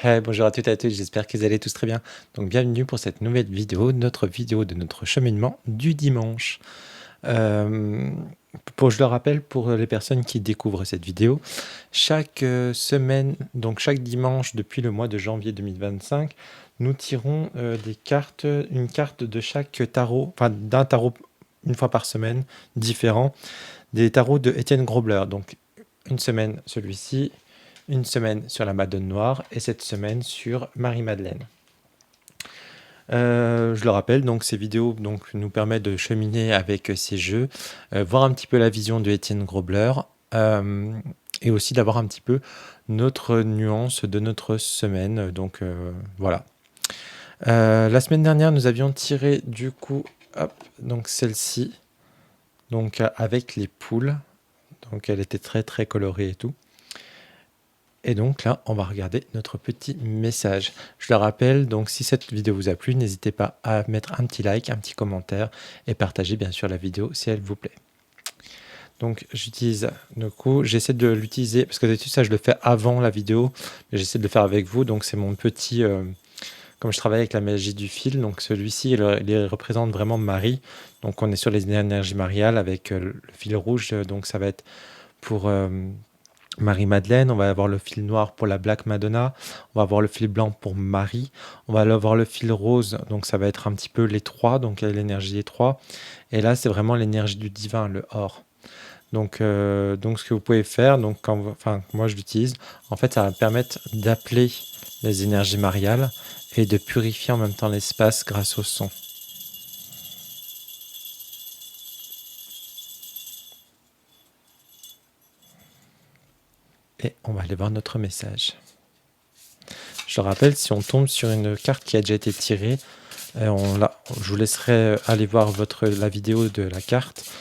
Hey, bonjour à toutes et à tous, j'espère que vous allez tous très bien. Donc bienvenue pour cette nouvelle vidéo, notre vidéo de notre cheminement du dimanche. Euh, je le rappelle pour les personnes qui découvrent cette vidéo, chaque semaine, donc chaque dimanche depuis le mois de janvier 2025, nous tirons des cartes, une carte de chaque tarot, enfin d'un tarot une fois par semaine, différent, des tarots de Étienne Grobler. Donc une semaine celui-ci, une semaine sur la Madone Noire et cette semaine sur Marie-Madeleine. Je le rappelle, donc ces vidéos nous permettent de cheminer avec ces jeux, voir un petit peu la vision de Étienne Grobler et aussi d'avoir un petit peu notre nuance de notre semaine. Donc voilà. La semaine dernière, nous avions tiré du coup, hop, donc celle-ci, donc avec les poules. Donc elle était très très colorée et tout. Et donc là, on va regarder notre petit message. Je le rappelle, donc si cette vidéo vous a plu, n'hésitez pas à mettre un petit like, un petit commentaire et partager bien sûr la vidéo si elle vous plaît. Donc j'utilise, du coup, j'essaie de l'utiliser, parce que d'habitude ça je le fais avant la vidéo, mais j'essaie de le faire avec vous, donc c'est mon petit, comme je travaille avec la magie du fil, donc celui-ci il représente vraiment Marie, donc on est sur les énergies mariales avec le fil rouge, donc ça va être pour Marie-Madeleine, on va avoir le fil noir pour la Black Madonna, on va avoir le fil blanc pour Marie, on va avoir le fil rose, donc ça va être un petit peu les trois, donc l'énergie des trois, et là c'est vraiment l'énergie du divin, le or. Donc ce que vous pouvez faire, donc enfin moi je l'utilise, en fait ça va permettre d'appeler les énergies mariales et de purifier en même temps l'espace grâce au son. Et on va aller voir notre message. Je le rappelle, si on tombe sur une carte qui a déjà été tirée, je vous laisserai aller voir la vidéo de la carte,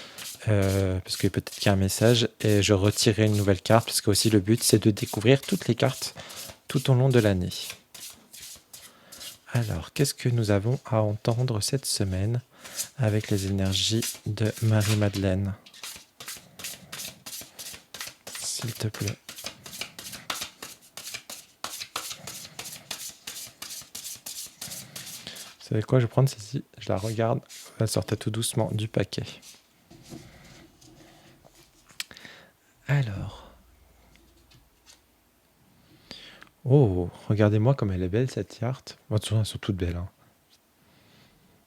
parce que peut-être qu'il y a un message, et je retirerai une nouvelle carte, parce que aussi le but c'est de découvrir toutes les cartes tout au long de l'année. Alors, qu'est-ce que nous avons à entendre cette semaine avec les énergies de Marie-Madeleine? S'il te plaît. Vous savez quoi, je vais prendre celle-ci, je la regarde, elle sortait tout doucement du paquet. Alors. Oh, regardez-moi comme elle est belle cette carte. De toute façon, elles sont toutes belles, hein.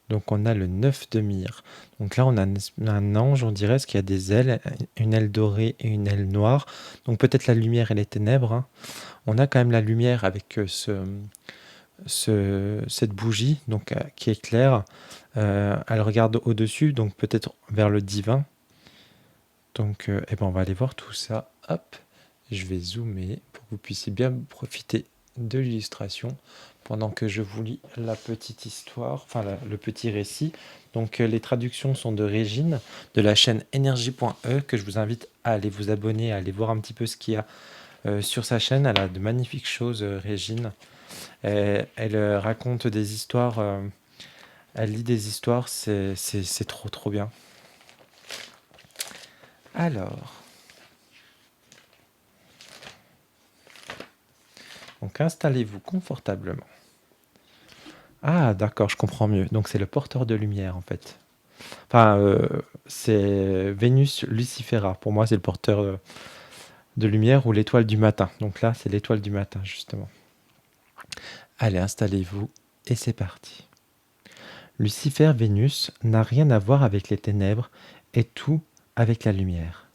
Donc on a le 9 de mire. Donc là on a un ange, on dirait, parce qu'il y a des ailes, une aile dorée et une aile noire. Donc peut-être la lumière et les ténèbres, hein. On a quand même la lumière avec cette bougie donc, qui éclaire. Elle regarde au-dessus, donc peut-être vers le divin. Donc eh ben, on va aller voir tout ça. Hop, je vais zoomer pour que vous puissiez bien profiter de l'illustration pendant que je vous lis la petite histoire, enfin le petit récit. Donc les traductions sont de Régine, de la chaîne énergie.e, que je vous invite à aller vous abonner, à aller voir un petit peu ce qu'il y a sur sa chaîne. Elle a de magnifiques choses, Régine. Elle raconte des histoires, elle lit des histoires, c'est trop trop bien. Alors, donc installez-vous confortablement. Ah, d'accord, je comprends mieux. Donc c'est le porteur de lumière en fait. Enfin, c'est Vénus Lucifera. Pour moi, c'est le porteur de lumière ou l'étoile du matin. Donc là, c'est l'étoile du matin, justement. Allez, installez-vous et c'est parti. Lucifer Vénus n'a rien à voir avec les ténèbres et tout avec la lumière.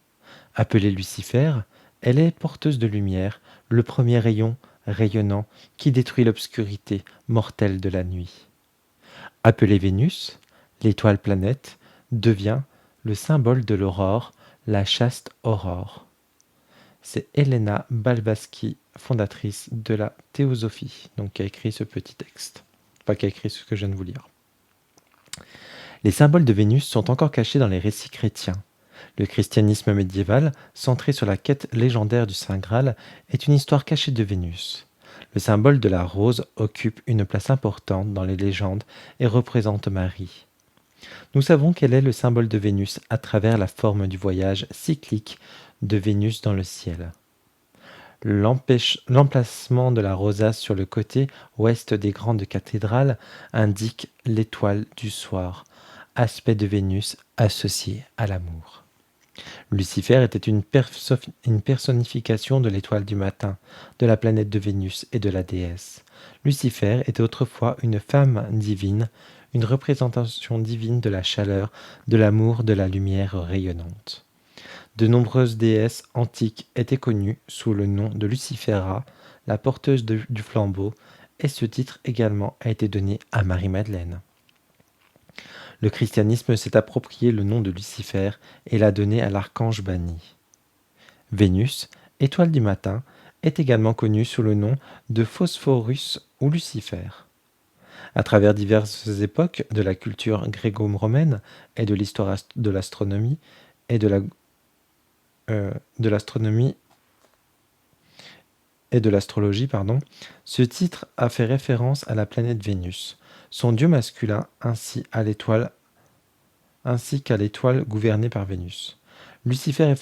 Appelée Lucifer, elle est porteuse de lumière, le premier rayon rayonnant qui détruit l'obscurité mortelle de la nuit. Appelée Vénus, l'étoile-planète devient le symbole de l'aurore, la chaste aurore. C'est Elena Blavatsky, fondatrice de la théosophie, donc qui a écrit ce petit texte. Enfin, qui a écrit ce que je viens de vous lire. Les symboles de Vénus sont encore cachés dans les récits chrétiens. Le christianisme médiéval, centré sur la quête légendaire du Saint Graal, est une histoire cachée de Vénus. Le symbole de la rose occupe une place importante dans les légendes et représente Marie. Nous savons quel est le symbole de Vénus à travers la forme du voyage cyclique de Vénus dans le ciel. L'emplacement de la rosace sur le côté ouest des grandes cathédrales indique l'étoile du soir, aspect de Vénus associé à l'amour. Lucifer était une personnification de l'étoile du matin, de la planète de Vénus et de la déesse. Lucifer était autrefois une femme divine, une représentation divine de la chaleur, de l'amour, de la lumière rayonnante. De nombreuses déesses antiques étaient connues sous le nom de Lucifera, la porteuse du flambeau, et ce titre également a été donné à Marie-Madeleine. Le christianisme s'est approprié le nom de Lucifer et l'a donné à l'archange banni. Vénus, étoile du matin, est également connue sous le nom de Phosphorus ou Lucifer. À travers diverses époques de la culture gréco-romaine et de l'histoire de l'astronomie et de l'astronomie et de l'astrologie, ce titre a fait référence à la planète Vénus, son dieu masculin ainsi qu'à l'étoile gouvernée par Vénus. Lucifer et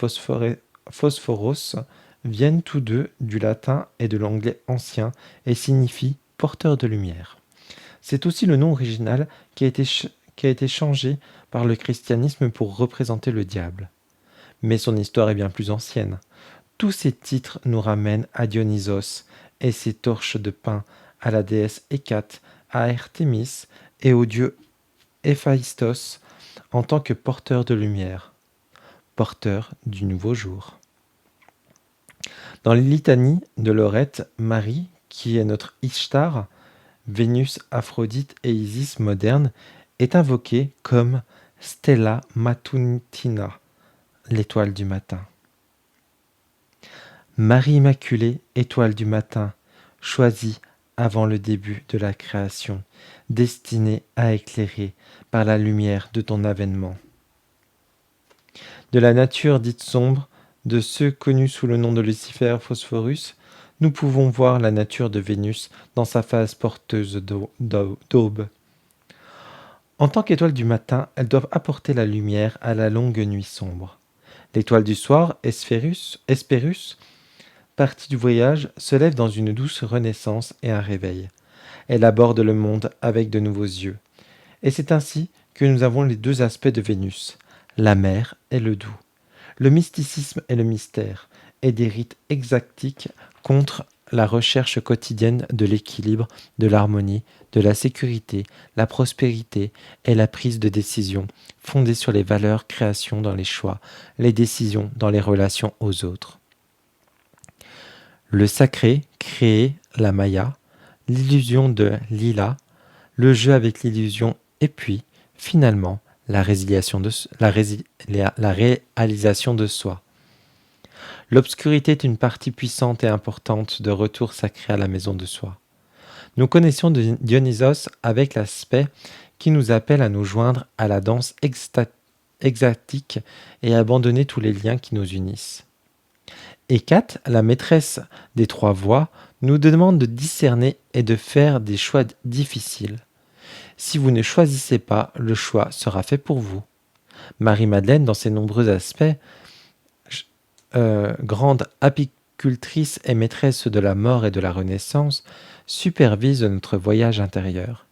Phosphoros viennent tous deux du latin et de l'anglais ancien et signifient porteur de lumière. C'est aussi le nom original qui a été changé par le christianisme pour représenter le diable. Mais son histoire est bien plus ancienne. Tous ces titres nous ramènent à Dionysos et ses torches de pain, à la déesse Hécate, à Artémis et au dieu Héphaïstos en tant que porteur de lumière, porteur du nouveau jour. Dans les litanies de Lorette, Marie, qui est notre Ishtar, Vénus, Aphrodite et Isis moderne, est invoquée comme Stella Matutina, l'étoile du matin. Marie Immaculée, étoile du matin, choisie avant le début de la création, destinée à éclairer par la lumière de ton avènement. De la nature dite sombre, de ceux connus sous le nom de Lucifer Phosphorus, nous pouvons voir la nature de Vénus dans sa phase porteuse d'aube. En tant qu'étoile du matin, elles doivent apporter la lumière à la longue nuit sombre. L'étoile du soir, Hespérus, partie du voyage, se lève dans une douce renaissance et un réveil. Elle aborde le monde avec de nouveaux yeux. Et c'est ainsi que nous avons les deux aspects de Vénus, la mer et le doux, le mysticisme et le mystère, et des rites exatiques contre la recherche quotidienne de l'équilibre, de l'harmonie, de la sécurité, la prospérité et la prise de décision, fondée sur les valeurs création dans les choix, les décisions dans les relations aux autres. Le sacré, créé, la Maya, l'illusion de Lila, le jeu avec l'illusion et puis, finalement, la réalisation de soi. L'obscurité est une partie puissante et importante de retour sacré à la maison de soi. Nous connaissions Dionysos avec l'aspect qui nous appelle à nous joindre à la danse extatique et à abandonner tous les liens qui nous unissent. Hécate, la maîtresse des trois voies, nous demande de discerner et de faire des choix difficiles. Si vous ne choisissez pas, le choix sera fait pour vous. Marie-Madeleine, dans ses nombreux aspects, grande apicultrice et maîtresse de la mort et de la renaissance, supervise notre voyage intérieur.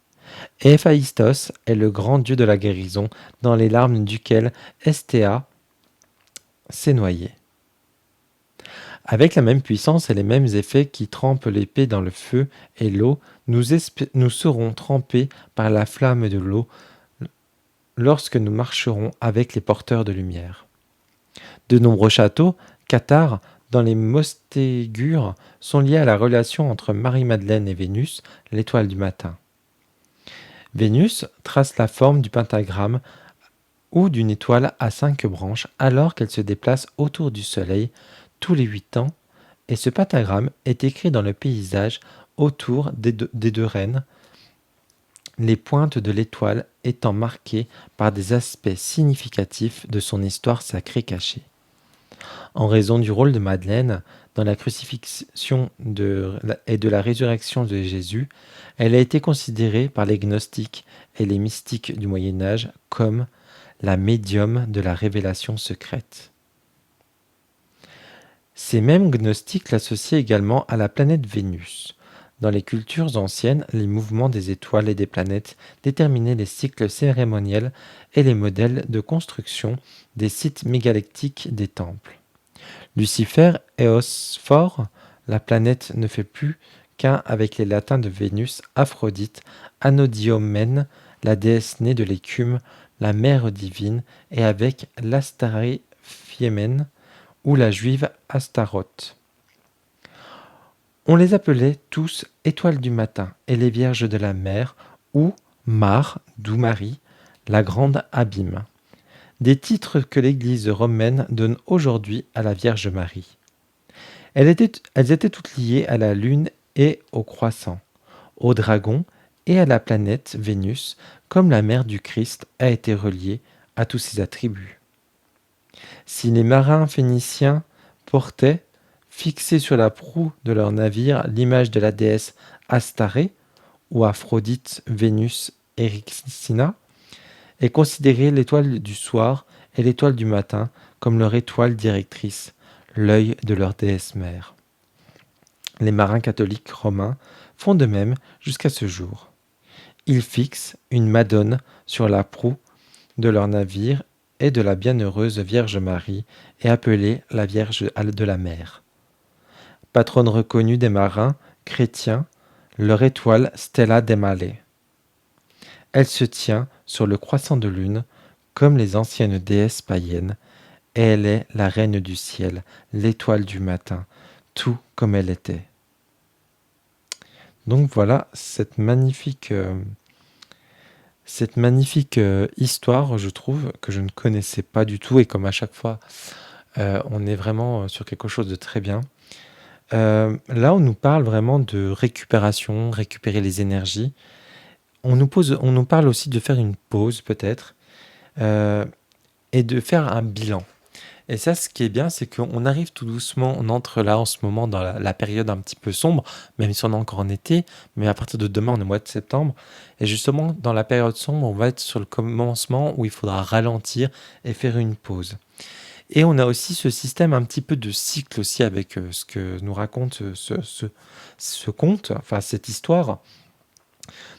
Et Héphaïstos est le grand dieu de la guérison, dans les larmes duquel Estéa s'est noyée. Avec la même puissance et les mêmes effets qui trempent l'épée dans le feu et l'eau, nous serons trempés par la flamme de l'eau lorsque nous marcherons avec les porteurs de lumière. De nombreux châteaux, cathares, dans les Mostégures, sont liés à la relation entre Marie-Madeleine et Vénus, l'étoile du matin. Vénus trace la forme du pentagramme ou d'une étoile à 5 branches alors qu'elle se déplace autour du Soleil tous les 8 ans, et ce pentagramme est écrit dans le paysage autour des deux reines, les pointes de l'étoile étant marquées par des aspects significatifs de son histoire sacrée cachée. En raison du rôle de Madeleine dans la crucifixion et de la résurrection de Jésus, elle a été considérée par les gnostiques et les mystiques du Moyen-Âge comme la médium de la révélation secrète. Ces mêmes gnostiques l'associaient également à la planète Vénus. Dans les cultures anciennes, les mouvements des étoiles et des planètes déterminaient les cycles cérémoniels et les modèles de construction des sites mégalithtiques des temples. Lucifer et Osphore, la planète ne fait plus qu'un avec les latins de Vénus, Aphrodite, Anodiomène, la déesse née de l'écume, la mère divine, et avec l'Astaré Fiémène ou la juive Astaroth. On les appelait tous étoiles du matin et les vierges de la mer ou Mar, d'où Marie, la grande abîme. Des titres que l'Église romaine donne aujourd'hui à la Vierge Marie. Elles étaient toutes liées à la Lune et au croissant, au dragon et à la planète Vénus, comme la mère du Christ a été reliée à tous ses attributs. Si les marins phéniciens portaient, fixés sur la proue de leur navire, l'image de la déesse Astaré, ou Aphrodite, Vénus, Eryxina, et considéraient l'étoile du soir et l'étoile du matin comme leur étoile directrice, l'œil de leur déesse mère. Les marins catholiques romains font de même jusqu'à ce jour. Ils fixent une Madone sur la proue de leur navire et de la bienheureuse Vierge Marie est appelée la Vierge de la mer. Patronne reconnue des marins chrétiens, leur étoile Stella de Mare. Elle se tient sur le croissant de lune, comme les anciennes déesses païennes, et elle est la reine du ciel, l'étoile du matin, tout comme elle était. Donc voilà cette magnifique histoire, je trouve, que je ne connaissais pas du tout, et comme à chaque fois, on est vraiment sur quelque chose de très bien. Là, on nous parle vraiment de récupération, récupérer les énergies. On nous parle aussi de faire une pause peut-être, et de faire un bilan. Et ça, ce qui est bien, c'est qu'on arrive tout doucement, on entre là en ce moment dans la période un petit peu sombre, même si on est encore en été, mais à partir de demain, on est au mois de septembre. Et justement, dans la période sombre, on va être sur le commencement où il faudra ralentir et faire une pause. Et on a aussi ce système un petit peu de cycle aussi avec ce que nous raconte ce conte, enfin cette histoire.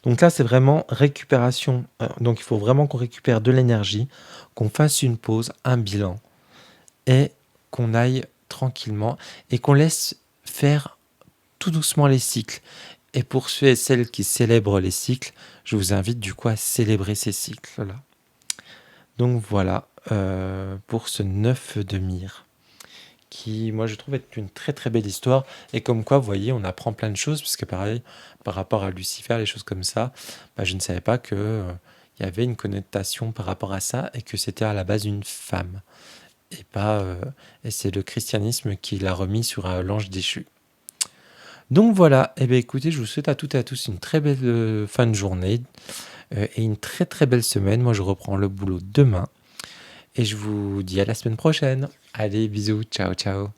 Donc là, c'est vraiment récupération. Donc il faut vraiment qu'on récupère de l'énergie, qu'on fasse une pause, un bilan, et qu'on aille tranquillement et qu'on laisse faire tout doucement les cycles. Et pour ceux et celles qui célèbrent les cycles, je vous invite du coup à célébrer ces cycles-là. Donc voilà pour ce 9 de Mire, qui moi je trouve être une très très belle histoire, et comme quoi vous voyez on apprend plein de choses, parce que pareil par rapport à Lucifer, les choses comme ça, je ne savais pas que il y avait une connotation par rapport à ça, et que c'était à la base une femme, et pas et c'est le christianisme qui l'a remis sur l'ange déchu. Donc voilà, et bien écoutez, je vous souhaite à toutes et à tous une très belle fin de journée, et une très très belle semaine. Moi je reprends le boulot demain, et je vous dis à la semaine prochaine. Allez, bisous, ciao ciao.